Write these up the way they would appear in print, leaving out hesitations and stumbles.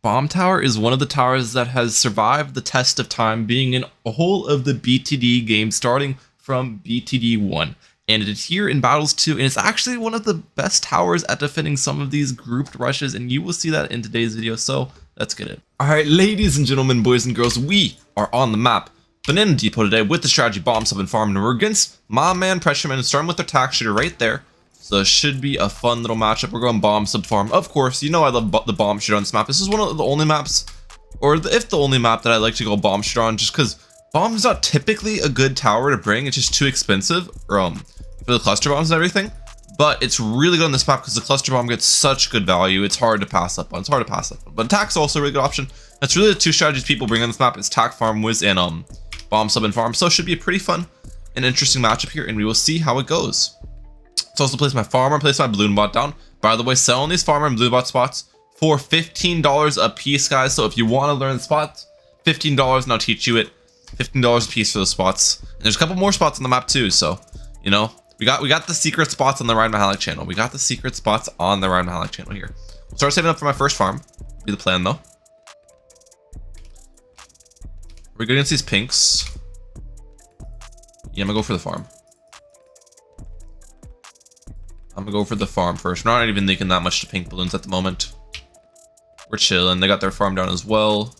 bomb tower is one of the towers that has survived the test of time, being in all of the BTD games starting from BTD 1. And it is here in Battles 2, and it's actually one of the best towers at defending some of these grouped rushes, and you will see that in today's video, so let's get it. Alright, ladies and gentlemen, boys and girls, we are on the map, Banana Depot today with the strategy bomb sub and farm, and we're against my man Pressureman, starting with their tack shooter right there. So it should be a fun little matchup. We're going bomb sub farm. Of course, you know I love the bomb shooter on this map. This is one of the only maps, or if the only map that I like to go bomb shooter on, just because bomb is not typically a good tower to bring. It's just too expensive for the cluster bombs and everything. But it's really good on this map because the cluster bomb gets such good value. It's hard to pass up on. But attack's also a really good option. That's really the two strategies people bring on this map. It's tack farm, whiz, and bomb sub and farm. So it should be a pretty fun and interesting matchup here, and we will see how it goes. So also place my farmer, place my balloon bot down. By the way, selling these farmer and balloon bot spots for $15 a piece, guys. So if you want to learn the spots, $15 and I'll teach you it. $15 a piece for those spots. And there's a couple more spots on the map too. So, you know, we got the secret spots on the Mehalic channel. We got the secret spots on the Mehalic channel here. We'll start saving up for my first farm. Be the plan though. We're good against these pinks. Yeah, I'm gonna go for the farm. I'm gonna go for the farm first. We're not even thinking that much to pink balloons at the moment. We're chilling. They got their farm down as well.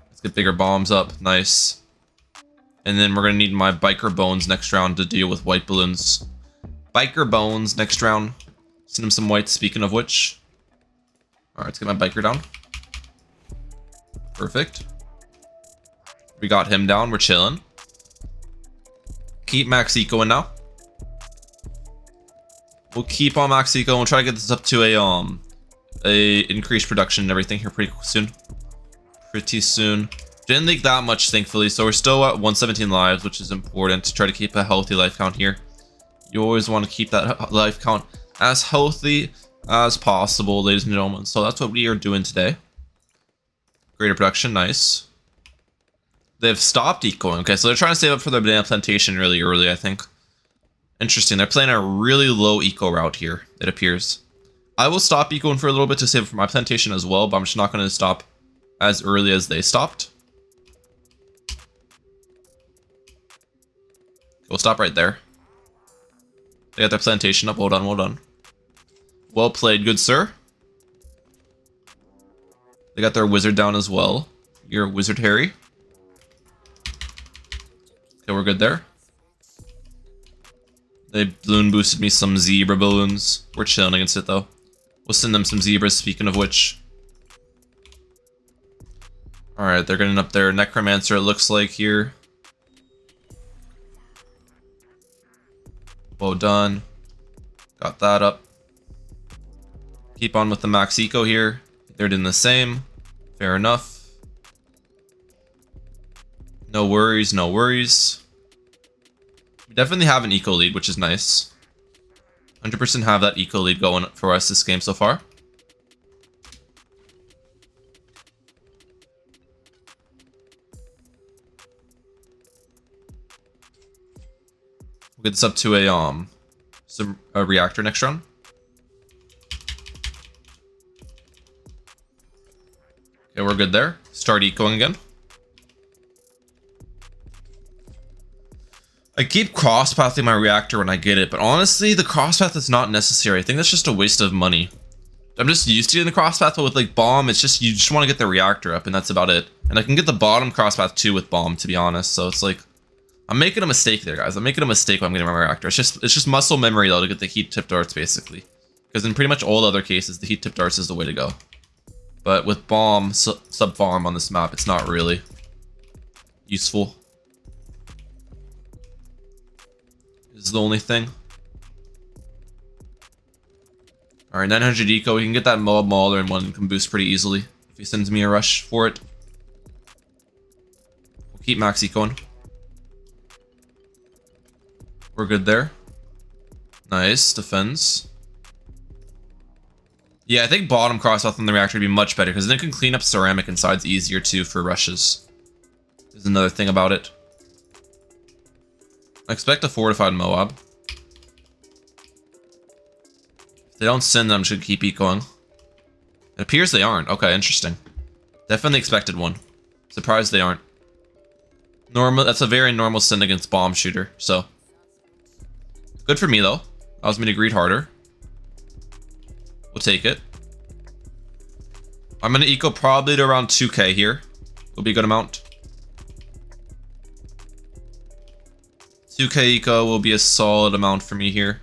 Let's get bigger bombs up. Nice. And then we're gonna need my biker bones next round to deal with white balloons. Biker bones next round. Send him some white, speaking of which. Alright, let's get my biker down. Perfect. We got him down. We're chilling. Keep max ecoing now. We'll keep on max eco and we'll try to get this up to a increased production and everything here pretty soon. Didn't leak that much, thankfully, so we're still at 117 lives, which is important to try to keep a healthy life count here. You always want to keep that life count as healthy as possible, ladies and gentlemen. So that's what we are doing today. Greater production, nice. They've stopped ecoing. Okay, so they're trying to save up for their banana plantation really early, I think. Interesting. They're playing a really low eco route here, it appears. I will stop ecoing for a little bit to save for my plantation as well, but I'm just not going to stop as early as they stopped. We'll stop right there. They got their plantation up. Well done, well done. Well played, good sir. They got their wizard down as well. You're a wizard, Harry. Okay, we're good there. They balloon boosted me some zebra balloons. We're chilling against it though. We'll send them some zebras, speaking of which. Alright, they're getting up their necromancer, it looks like here. Well done. Got that up. Keep on with the max eco here. They're doing the same. Fair enough. No worries, no worries. We definitely have an eco lead, which is nice. 100% have that eco lead going for us this game so far. We'll get this up to a reactor next round. Okay, we're good there. Start ecoing again. I keep cross-pathing my reactor when I get it, but honestly, the cross-path is not necessary. I think that's just a waste of money. I'm just used to doing the cross-path, but with like bomb, it's just, you just want to get the reactor up, and that's about it. And I can get the bottom cross-path too with bomb, to be honest, so it's like, I'm making a mistake there, guys. I'm making a mistake when I'm getting my reactor. It's just muscle memory, though, to get the heat tip darts, basically. Because in pretty much all other cases, the heat tip darts is the way to go. But with bomb sub-farm on this map, it's not really useful. Is the only thing. Alright, 900 eco. We can get that Moab Mauler in one and can boost pretty easily if he sends me a rush for it. We'll keep max ecoing. We're good there. Nice. Defends. Yeah, I think bottom cross-path on the reactor would be much better because then it can clean up ceramic insides easier too for rushes. There's another thing about it. I expect a fortified Moab. If they don't send them, I should keep ecoing. It appears they aren't. Okay, interesting. Definitely expected one. Surprised they aren't. Normal. That's a very normal sin against bomb shooter. So good for me though. Allows me to greed harder. We'll take it. I'm gonna eco probably to around 2k here. Will be a good amount. 2k eco will be a solid amount for me here.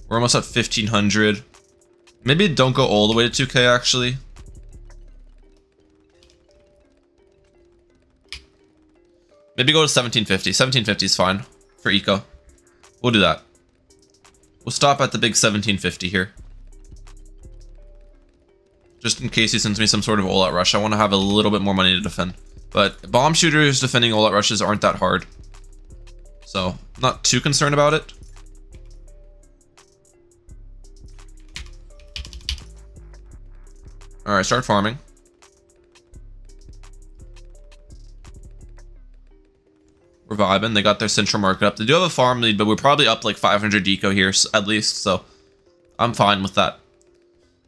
We're almost at 1500. Maybe don't go all the way to 2k actually. Maybe go to 1750. 1750 is fine for eco. We'll do that. We'll stop at the big 1750 here. Just in case he sends me some sort of all-out rush. I want to have a little bit more money to defend. But bomb shooters defending all-out rushes aren't that hard. So, not too concerned about it. Alright, start farming. We're vibing. They got their central market up. They do have a farm lead, but we're probably up like 500 deco here at least, so I'm fine with that.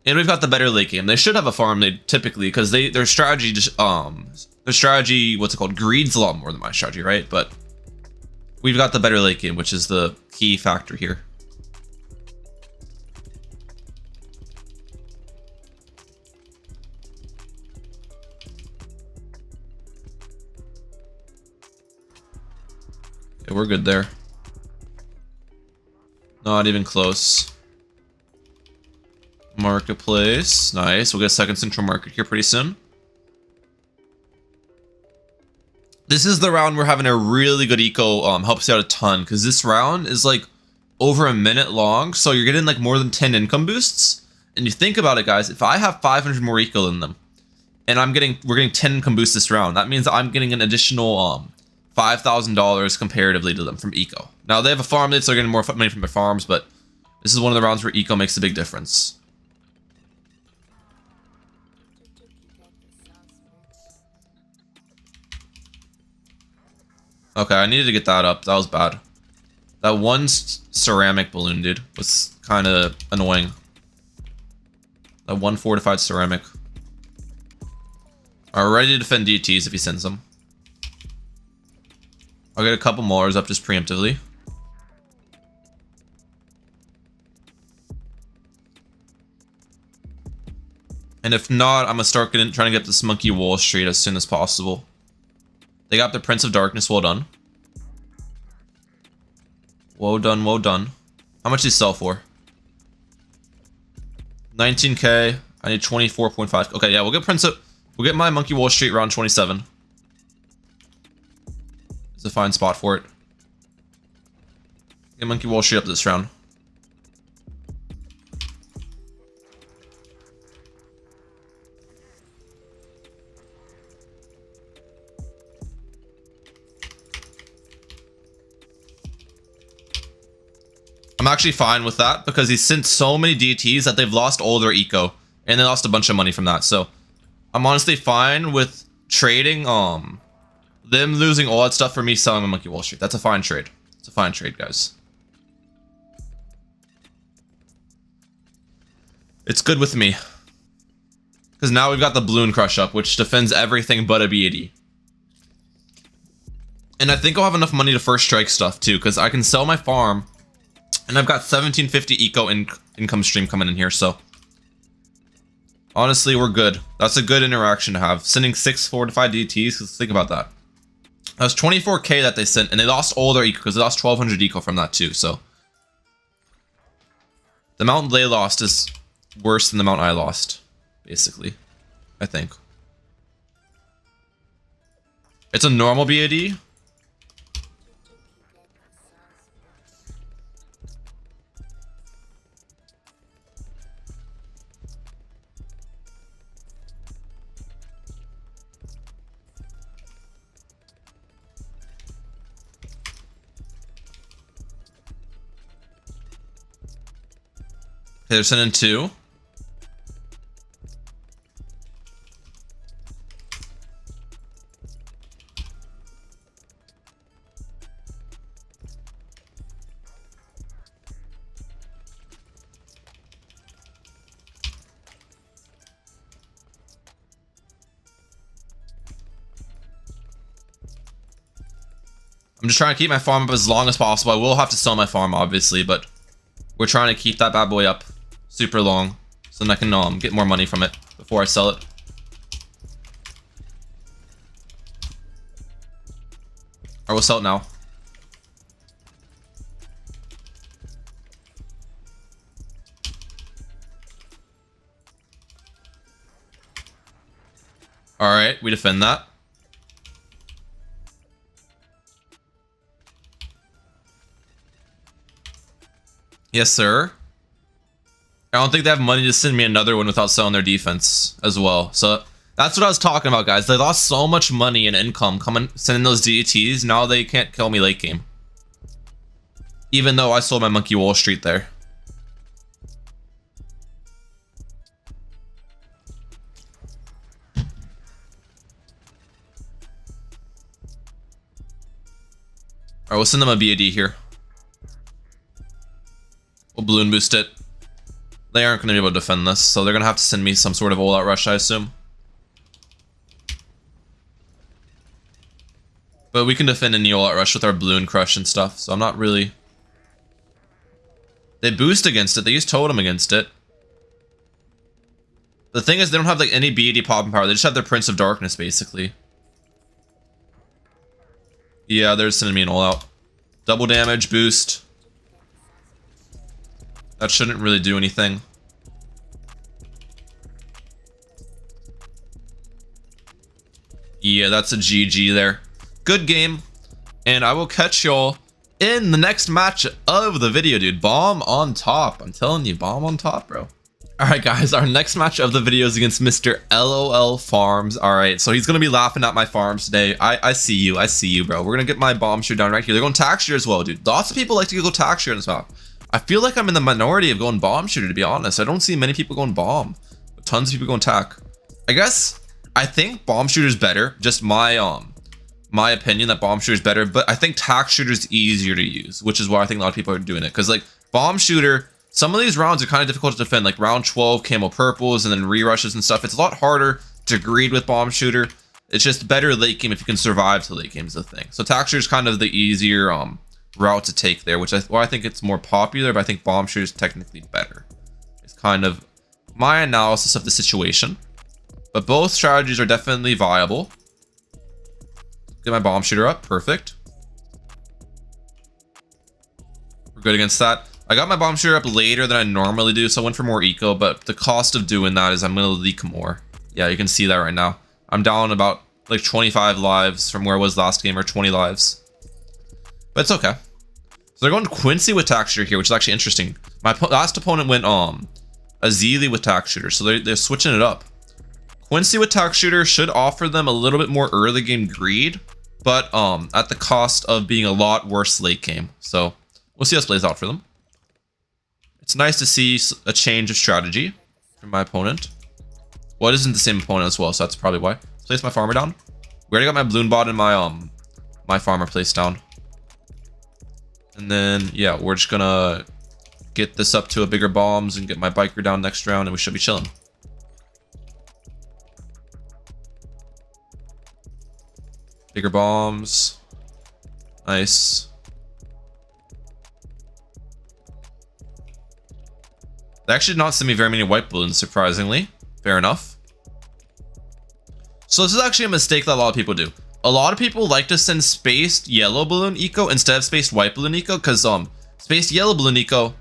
And we've got the better late game. They should have a farm lead typically because their strategy just what's it called, greed's a lot more than my strategy, right? But we've got the better late game, which is the key factor here. Okay, we're good there. Not even close. Marketplace, nice. We'll get a second central market here pretty soon. This is the round we're having a really good eco, helps you out a ton, because this round is like over a minute long, so you're getting like more than 10 income boosts. And you think about it, guys, if I have 500 more eco than them, and we're getting 10 income boosts this round, that means I'm getting an additional $5,000 comparatively to them from eco. Now they have a farm lead, so they're getting more money from their farms, but this is one of the rounds where eco makes a big difference. Okay, I needed to get that up. That was bad. That one ceramic balloon, dude, was kind of annoying. That one fortified ceramic. Alright, ready to defend DTs if he sends them. I'll get a couple Maulers up just preemptively. And if not, I'm gonna start trying to get this Monkey Wall Street as soon as possible. They got the Prince of Darkness. Well done. Well done, well done. How much do you sell for? 19k. I need 24.5. Okay, yeah, we'll get my Monkey Wall Street round 27. It's a fine spot for it. Get Monkey Wall Street up this round. I'm actually fine with that because he sent so many DTs that they've lost all their eco and they lost a bunch of money from that. So I'm honestly fine with trading them losing all that stuff for me selling a Monkey Wall Street. That's a fine trade. It's a fine trade, guys. It's good with me. Because now we've got the Bloon Crush up, which defends everything but a BAD. And I think I'll have enough money to first strike stuff too, because I can sell my farm. And I've got 1750 eco income stream coming in here, so honestly, we're good. That's a good interaction to have. Sending 6 fortified DTs, because think about that. That was 24k that they sent, and they lost all their eco, because they lost 1200 eco from that too, so the amount they lost is worse than the amount I lost, basically, I think. It's a normal BAD. Okay, they're sending 2. Okay, I'm just trying to keep my farm up as long as possible. I will have to sell my farm, obviously, but we're trying to keep that bad boy up super long so then I can get more money from it before I sell it. Or we'll sell it now. Alright, we defend that. Yes, sir. I don't think they have money to send me another one without selling their defense as well. So that's what I was talking about, guys. They lost so much money and income sending those DTs. Now they can't kill me late game. Even though I sold my Monkey Wall Street there. Alright, we'll send them a BAD here. We'll balloon boost it. They aren't going to be able to defend this, so they're going to have to send me some sort of all-out rush, I assume. But we can defend any all-out rush with our balloon crush and stuff, so I'm not really... They boost against it. They use totem against it. The thing is, they don't have like any BAD popping power. They just have their Prince of Darkness, basically. Yeah, they're sending me an all-out. Double damage, boost. That shouldn't really do anything. Yeah, that's a GG there. Good game. And I will catch y'all in the next match of the video, dude. Bomb on top. I'm telling you, bomb on top, bro. Alright, guys. Our next match of the video is against Mr. LOL Farms. Alright, so he's going to be laughing at my farms today. I see you. I see you, bro. We're going to get my bomb shooter down right here. They're going tax shooter as well, dude. Lots of people like to go tax shooter in this map. I feel like I'm in the minority of going bomb shooter, to be honest. I don't see many people going bomb. But tons of people going tac. I think bomb shooter is better. Just my opinion that bomb shooter is better. But I think tac shooter is easier to use, which is why I think a lot of people are doing it. Because like bomb shooter, some of these rounds are kind of difficult to defend. Like round 12, camo purples, and then re-rushes and stuff. It's a lot harder to greed with bomb shooter. It's just better late game if you can survive to late game is the thing. So tac shooter is kind of the easier route to take there, which I think it's more popular, but I think bomb shooter is technically better. It's kind of my analysis of the situation. But both strategies are definitely viable. Get my bomb shooter up. Perfect. We're good against that. I got my bomb shooter up later than I normally do, so I went for more eco, but the cost of doing that is I'm going to leak more. Yeah, you can see that right now. I'm down about like 25 lives from where I was last game, or 20 lives. But it's okay. So they're going Quincy with tac shooter here, which is actually interesting. My last opponent went Azili with tac shooter, so they're switching it up. Quincy with tac shooter should offer them a little bit more early game greed, but at the cost of being a lot worse late game. So we'll see how this plays out for them. It's nice to see a change of strategy from my opponent. Well, it isn't the same opponent as well, so that's probably why. Place my farmer down. We already got my balloon bot and my farmer placed down. And then yeah, we're just gonna get this up to a bigger bombs and get my biker down next round, and we should be chilling. Bigger bombs. Nice. They actually did not send me very many white balloons, surprisingly. Fair enough. So this is actually a mistake that a lot of people do. A lot of people like to send spaced yellow balloon eco instead of spaced white balloon eco, because spaced yellow balloon eco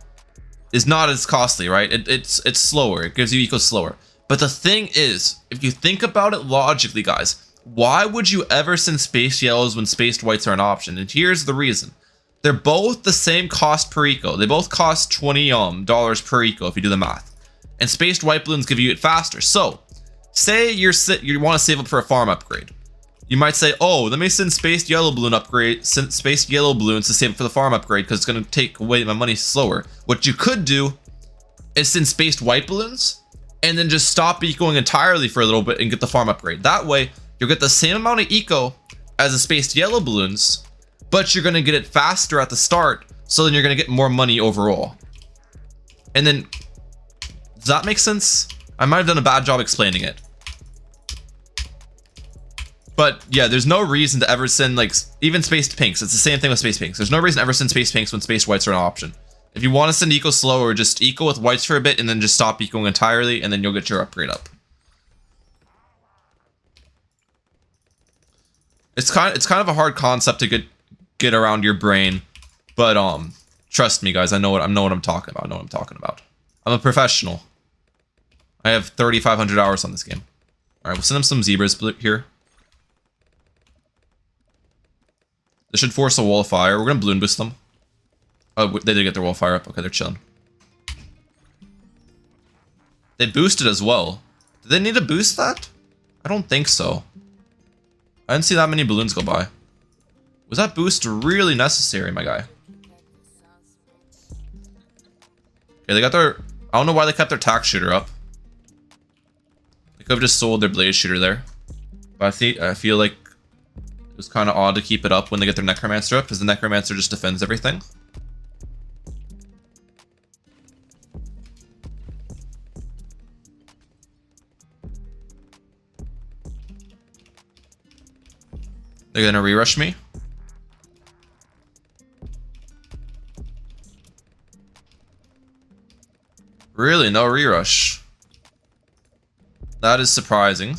is not as costly, right? It's slower. It gives you eco slower. But the thing is, if you think about it logically, guys, why would you ever send spaced yellows when spaced whites are an option? And here's the reason. They're both the same cost per eco. They both cost $20 per eco if you do the math. And spaced white balloons give you it faster. So, say you want to save up for a farm upgrade. You might say, oh, let me send spaced yellow balloon upgrade, send spaced yellow balloons to save up for the farm upgrade because it's going to take away my money slower. What you could do is send spaced white balloons and then just stop ecoing entirely for a little bit and get the farm upgrade. That way, you'll get the same amount of eco as the spaced yellow balloons, but you're going to get it faster at the start, so then you're going to get more money overall. And then, does that make sense? I might have done a bad job explaining it. But yeah, there's no reason to ever send like even spaced pinks. It's the same thing with spaced pinks. There's no reason to ever send spaced pinks when spaced whites are an option. If you want to send eco slower, just eco with whites for a bit and then just stop ecoing entirely, and then you'll get your upgrade up. It's kind of a hard concept to get around your brain, but trust me, guys. I know what I'm talking about. I'm a professional. I have 3,500 hours on this game. All right, we'll send them some zebras here. This should force a wall of fire. We're gonna balloon boost them. Oh, they did get their wall of fire up. Okay, they're chilling. They boosted as well. Did they need to boost that? I don't think so. I didn't see that many balloons go by. Was that boost really necessary, my guy? Okay, they got their... I don't know why they kept their tax shooter up. They could have just sold their blaze shooter there. But I feel like it was kind of odd to keep it up when they get their necromancer up, because the necromancer just defends everything. They're gonna re-rush me. Really, no re-rush. That is surprising.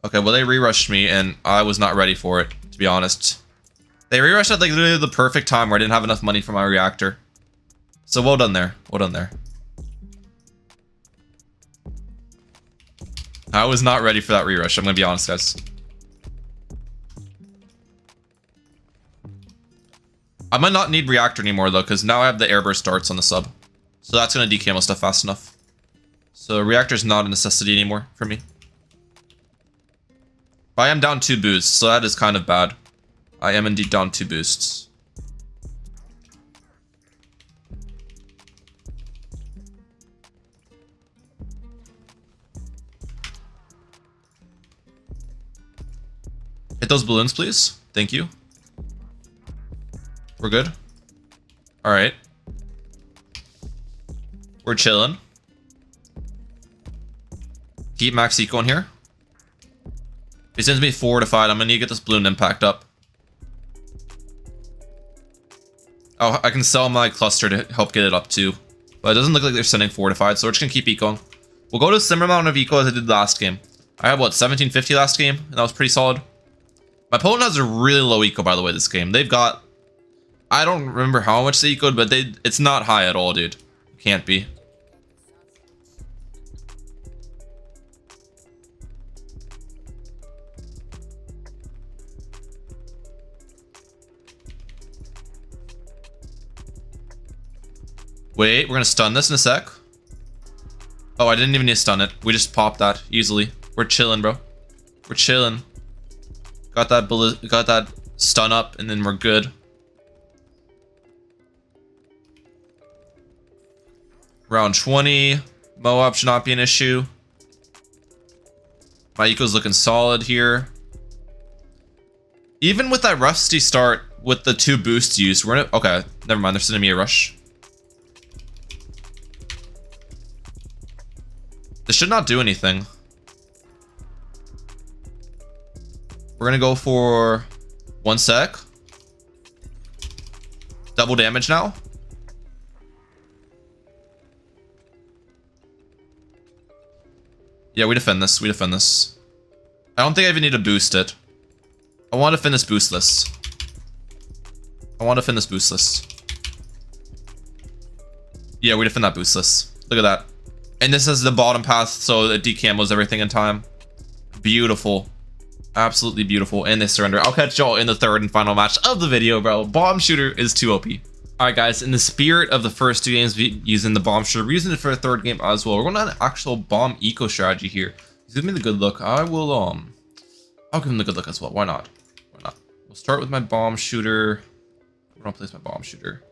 Okay, well they re-rushed me and I was not ready for it, to be honest. They re-rushed at like literally the perfect time where I didn't have enough money for my reactor. So well done there. Well done there. I was not ready for that re-rush, I'm gonna be honest, guys. I might not need reactor anymore though, because now I have the airburst darts on the sub. So that's gonna decamo stuff fast enough. So reactor's not a necessity anymore for me. But I am down 2 boosts, so that is kind of bad. I am indeed down 2 boosts. Hit those balloons, please. Thank you. We're good. All right. We're chilling. Keep max eco in here. He sends me fortified. I'm gonna need to get this balloon impact up. Oh, I can sell my cluster to help get it up too. But it doesn't look like they're sending fortified, so we're just gonna keep ecoing. We'll go to a similar amount of eco as I did last game. I had what, 1750 last game, and that was pretty solid. My opponent has a really low eco, by the way, this game. They've got... I don't remember how much they ecoed, but it's not high at all, dude. It can't be. Wait, we're gonna stun this in a sec. Oh, I didn't even need to stun it. We just popped that easily. We're chilling, bro. We're chilling. Got that stun up, and then we're good. Round 20. Moab should not be an issue. My eco's looking solid here. Even with that rusty start with the 2 boosts used, we're gonna... Okay, never mind. They're sending me a rush. This should not do anything. We're gonna go for 1 sec. Double damage now. Yeah, we defend this. We defend this. I don't think I even need to boost it. I want to defend this boostless. I want to defend this boostless. Yeah, we defend that boostless. Look at that. And this is the bottom path, so it decamos everything in time. Beautiful. Absolutely beautiful. And they surrender. I'll catch y'all in the 3rd and final match of the video, bro. Bomb shooter is too OP. Alright, guys. In the spirit of the first 2 games using the bomb shooter, we're using it for the 3rd game as well. We're going on an actual bomb eco strategy here. Give me the good look. I'll give him the good look as well. Why not? Why not? We'll start with my bomb shooter. Where do I place my bomb shooter?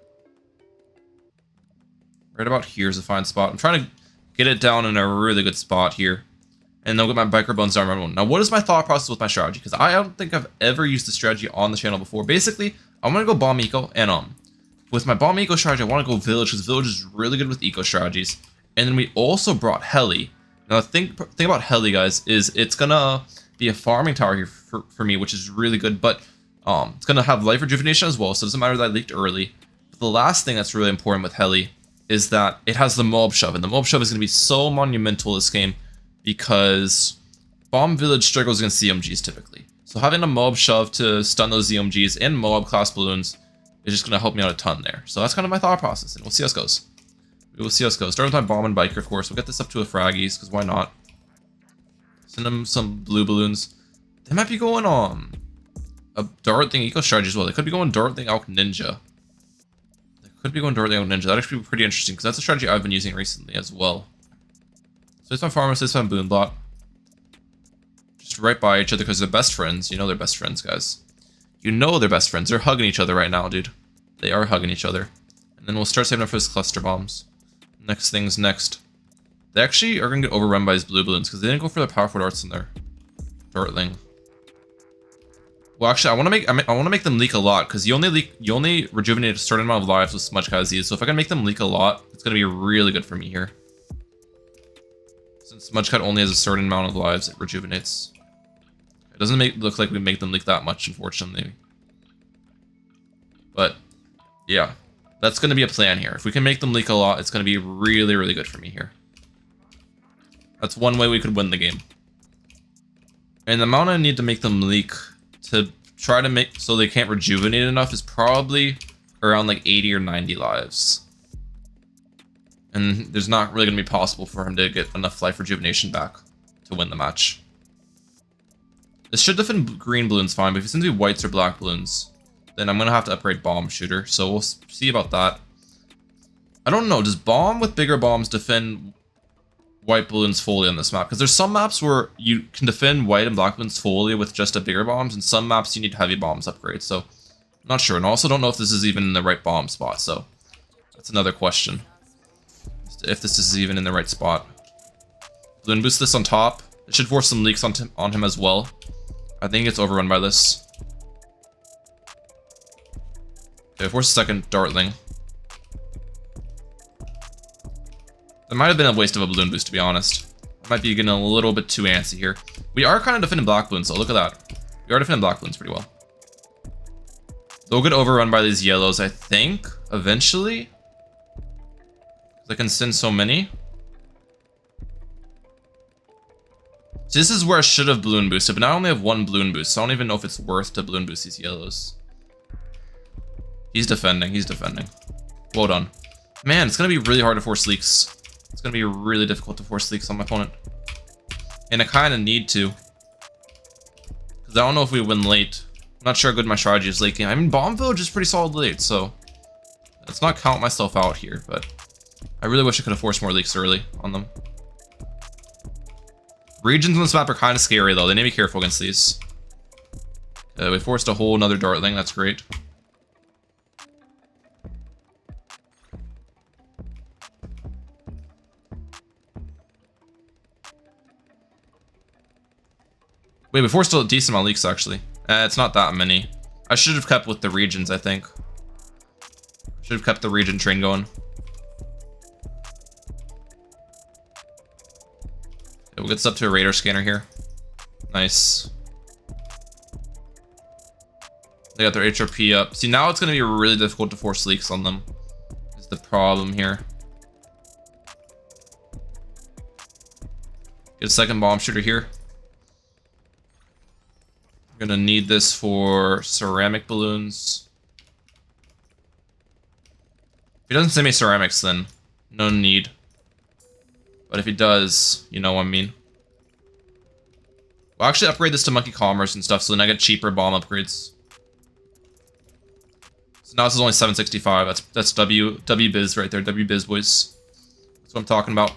Right about here is a fine spot. I'm trying to get it down in a really good spot here. And then we'll get my biker bones down around 1. Now, what is my thought process with my strategy? Because I don't think I've ever used this strategy on the channel before. Basically, I'm going to go bomb eco, and with my bomb eco strategy, I want to go village, because village is really good with eco strategies. And then we also brought Heli. Now the thing about Heli, guys, is it's gonna be a farming tower here for me, which is really good, but it's gonna have life rejuvenation as well, so it doesn't matter that I leaked early. But the last thing that's really important with Heli is that it has the mob shove, and the mob shove is gonna be so monumental this game because Bomb Village struggles against ZMGs typically. So having a mob shove to stun those ZMGs and mob class balloons is just gonna help me out a ton there. So that's kind of my thought process, and we'll see how this goes. We will see how this goes. Start with my bomb and biker, of course. We'll get this up to a fraggies, because why not? Send them some blue balloons. They might be going on a dart thing eco strategy as well. They could be going dart thing Alk Ninja. They could be going dart thing Alk Ninja. That'd actually be pretty interesting, because that's a strategy I've been using recently as well. So it's my farmer, so it's my boon bot. Just right by each other, because they're best friends. You know they're best friends, guys. You know they're best friends. They're hugging each other right now, dude. They are hugging each other. And then we'll start saving up for his cluster bombs. Next thing's next. They actually are going to get overrun by his blue balloons because they didn't go for the powerful darts in their dartling. Well, actually, I want to make them leak a lot because you only rejuvenate a certain amount of lives with Smudge Kazis. So if I can make them leak a lot, it's going to be really good for me here. Since Smudge Cut only has a certain amount of lives, it rejuvenates. It doesn't look like we make them leak that much, unfortunately. But yeah. That's going to be a plan here. If we can make them leak a lot, it's going to be really, really good for me here. That's one way we could win the game. And the amount I need to make them leak to try to make so they can't rejuvenate enough is probably around like 80 or 90 lives. And there's not really going to be possible for him to get enough life rejuvenation back to win the match. This should defend green balloons fine, but if it's going to be whites or black balloons, then I'm going to have to upgrade bomb shooter, so we'll see about that. I don't know, does bomb with bigger bombs defend white balloons fully on this map? Because there's some maps where you can defend white and black balloons fully with just a bigger bombs, and some maps you need heavy bombs upgrades, so I'm not sure. And I also don't know if this is even in the right bomb spot, so that's another question. If this is even in the right spot. Balloon boost this on top. It should force some leaks on him as well. I think it's overrun by this. Okay, force a second dartling. That might have been a waste of a balloon boost, to be honest. I might be getting a little bit too antsy here. We are kind of defending black balloons, so look at that. We are defending black balloons pretty well. They'll get overrun by these yellows, I think, eventually. I can send so many. So this is where I should have balloon boosted, but now I only have one balloon boost, so I don't even know if it's worth to balloon boost these yellows. He's defending, he's defending. Well done. Man, it's going to be really hard to force leaks. It's going to be really difficult to force leaks on my opponent. And I kind of need to. Because I don't know if we win late. I'm not sure how good my strategy is leaking. I mean, Bomb Village is pretty solid late, so let's not count myself out here, but I really wish I could have forced more leaks early on them. Regions on this map are kind of scary, though. They need to be careful against these. We forced a whole nother dartling. That's great. Wait, we forced a decent amount of leaks, actually. It's not that many. I should have kept with the regions, I think. Should have kept the region train going. Okay, we'll get this up to a radar scanner here. Nice. They got their HRP up. See, now it's going to be really difficult to force leaks on them. Is the problem here. Get a second bomb shooter here. We're gonna need this for ceramic balloons. If he doesn't send me ceramics, then no need. But if he does, you know what I mean. We'll actually upgrade this to monkey commerce and stuff, so then I get cheaper bomb upgrades. So now this is only 765. That's W biz right there. W biz boys. That's what I'm talking about.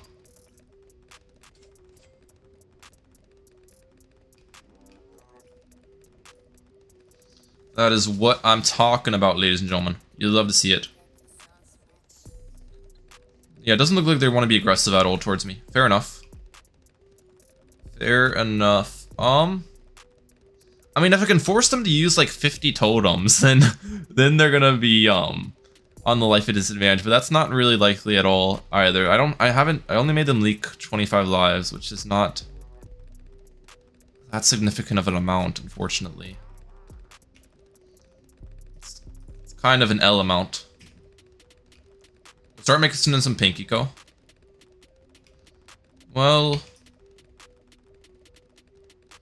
That is what I'm talking about, ladies and gentlemen. You'd love to see it. Yeah, it doesn't look like they want to be aggressive at all towards me. Fair enough. Fair enough. I mean, if I can force them to use like 50 totems, then they're gonna be on on the life at disadvantage, but that's not really likely at all either. I only made them leak 25 lives, which is not that significant of an amount, unfortunately. It's kind of an L amount. We'll start mixing in some pink eco. Well,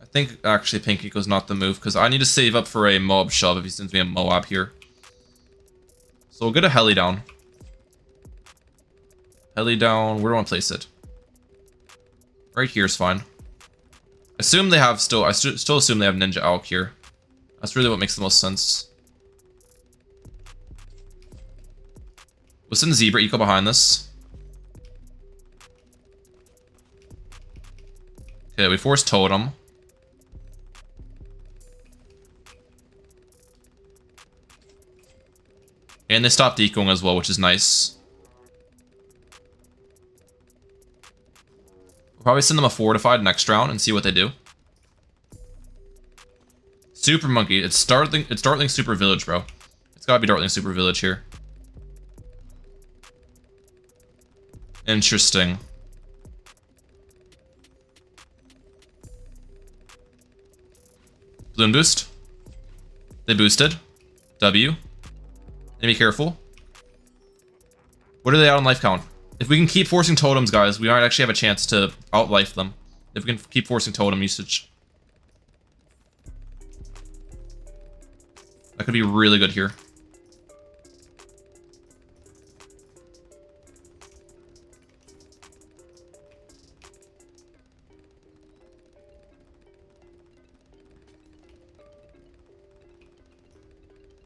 I think actually pink eco's not the move, because I need to save up for a Moab shove if he sends me a Moab here. So we'll get a heli down. Heli down, where do I want to place it? Right here is fine. I still assume they have Ninja Alk here. That's really what makes the most sense. We'll send Zebra Eco behind this. Okay, we force Totem. And they stopped ecoing as well, which is nice. We'll probably send them a fortified next round and see what they do. Super Monkey. It's Dartling Super Village, bro. It's gotta be Dartling Super Village here. Interesting. Balloon boost. They boosted. W. Be careful. What are they out on life count? If we can keep forcing totems, guys, we might actually have a chance to outlife them. If we can keep forcing totem usage. That could be really good here.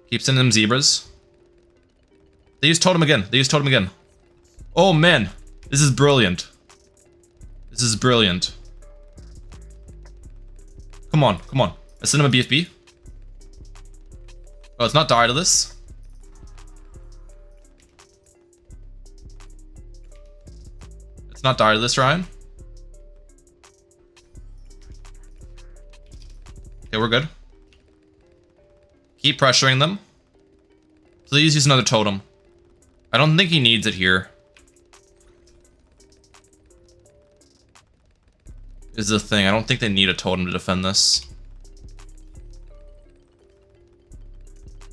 Keep sending them zebras. They use totem again. They use totem again. Oh man, this is brilliant. This is brilliant. Come on, come on. I send him a BFB. Oh, it's not Daedalus. It's not Daedalus, Ryan. Okay, we're good. Keep pressuring them. Please use another totem. I don't think he needs it here. Is the thing. I don't think they need a totem to defend this.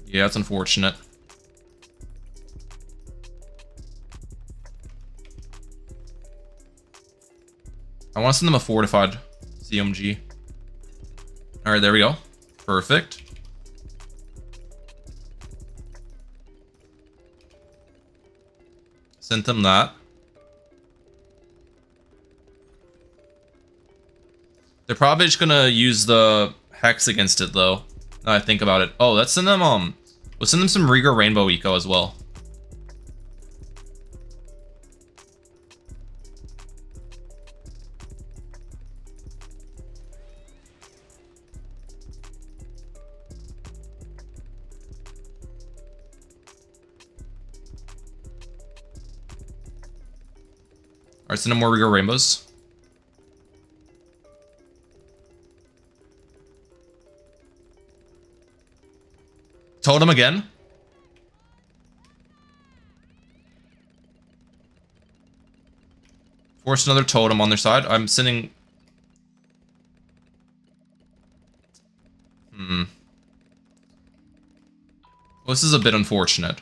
Yeah, it's unfortunate. I want to send them a fortified CMG. Alright, there we go. Perfect. Sent them that. They're probably just gonna use the Hex against it though. Now I think about it. Oh, let's send them we'll send them some Riga Rainbow Eco as well. Alright, send them more Riga Rainbows. Totem again. Force another totem on their side. I'm sending... Well, this is a bit unfortunate.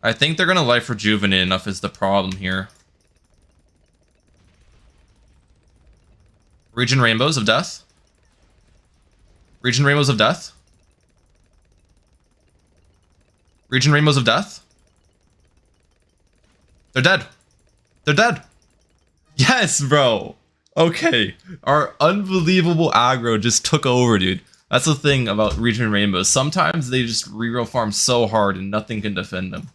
I think they're gonna life rejuvenate enough is the problem here. Region Rainbows of Death. Region Rainbows of Death. Region Rainbows of Death. They're dead. They're dead. Yes, bro. Okay. Our unbelievable aggro just took over, dude. That's the thing about Region Rainbows. Sometimes they just reroll farm so hard and nothing can defend them.